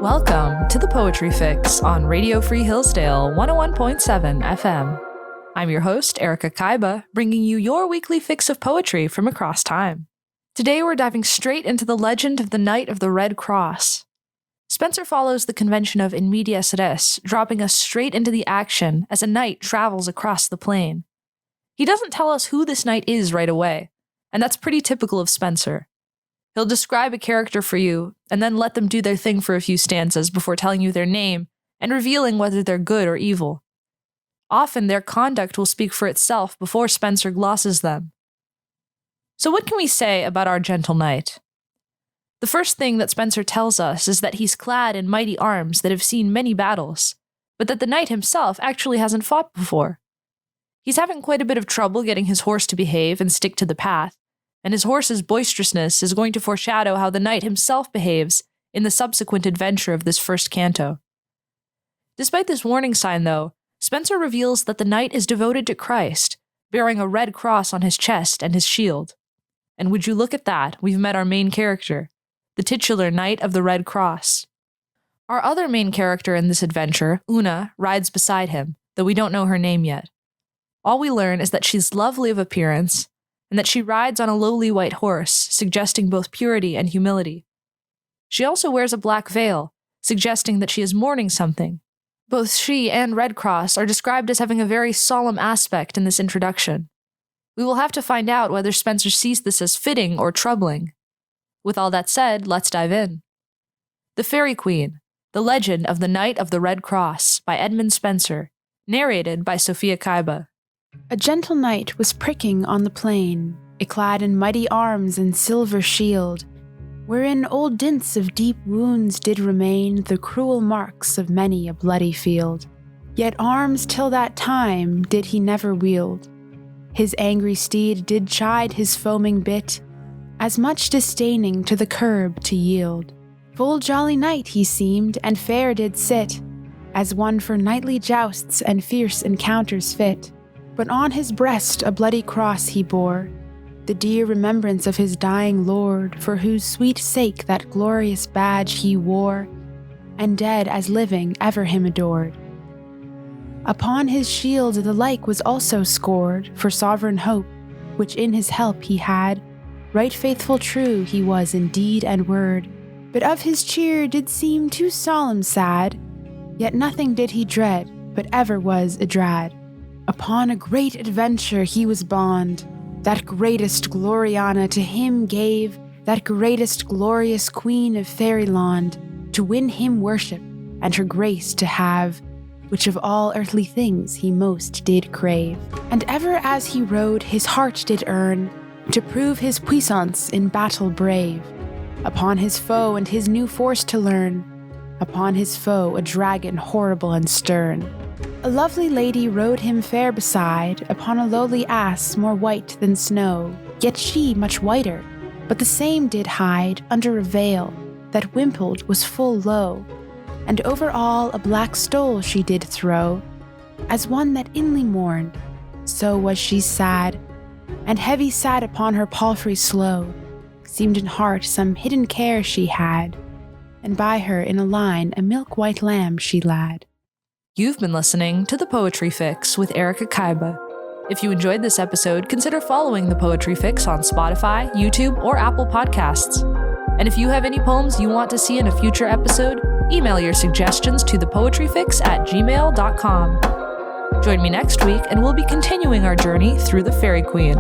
Welcome to the Poetry Fix on Radio Free Hillsdale 101.7 FM. I'm your host, Erika Kyba, bringing you your weekly fix of poetry from across time. Today we're diving straight into the legend of the Knight of the Red Cross. Spencer follows the convention of in medias res, dropping us straight into the action as a knight travels across the plain. He doesn't tell us who this knight is right away, and that's pretty typical of Spencer. He'll describe a character for you, and then let them do their thing for a few stanzas before telling you their name and revealing whether they're good or evil. Often their conduct will speak for itself before Spencer glosses them. So what can we say about our gentle knight? The first thing that Spencer tells us is that he's clad in mighty arms that have seen many battles, but that the knight himself actually hasn't fought before. He's having quite a bit of trouble getting his horse to behave and stick to the path, and his horse's boisterousness is going to foreshadow how the knight himself behaves in the subsequent adventure of this first canto. Despite this warning sign, though, Spencer reveals that the knight is devoted to Christ, bearing a red cross on his chest and his shield. And would you look at that, we've met our main character, the titular Knight of the Red Cross. Our other main character in this adventure, Una, rides beside him, though we don't know her name yet. All we learn is that she's lovely of appearance, and that she rides on a lowly white horse, suggesting both purity and humility. She also wears a black veil, suggesting that she is mourning something. Both she and Red Cross are described as having a very solemn aspect in this introduction. We will have to find out whether Spencer sees this as fitting or troubling. With all that said, let's dive in. The Faerie Queene, The Legend of the Knight of the Red Cross by Edmund Spencer, narrated by Erika Kyba. A gentle knight was pricking on the plain, yclad in mighty arms and silver shield, wherein old dints of deep wounds did remain the cruel marks of many a bloody field. Yet arms till that time did he never wield. His angry steed did chide his foaming bit, as much disdaining to the curb to yield. Full jolly knight he seemed, and fair did sit, as one for knightly jousts and fierce encounters fit. But on his breast a bloody cross he bore, the dear remembrance of his dying lord, for whose sweet sake that glorious badge he wore, and dead as living ever him adored. Upon his shield the like was also scored, for sovereign hope, which in his help he had. Right faithful true he was in deed and word, but of his cheer did seem too solemn sad, yet nothing did he dread, but ever was adrad. Upon a great adventure he was bond, that greatest Gloriana to him gave, that greatest glorious Queen of Fairyland, to win him worship, and her grace to have, which of all earthly things he most did crave. And ever as he rode his heart did earn, to prove his puissance in battle brave, upon his foe and his new force to learn, upon his foe a dragon horrible and stern. A lovely lady rode him fair beside, upon a lowly ass more white than snow, yet she much whiter, but the same did hide under a veil that wimpled was full low, and over all a black stole she did throw, as one that inly mourned, so was she sad, and heavy sat upon her palfrey slow, seemed in heart some hidden care she had, and by her in a line a milk-white lamb she lad. You've been listening to The Poetry Fix with Erika Kyba. If you enjoyed this episode, consider following The Poetry Fix on Spotify, YouTube, or Apple Podcasts. And if you have any poems you want to see in a future episode, email your suggestions to thepoetryfix@gmail.com. Join me next week and we'll be continuing our journey through the Faerie Queene.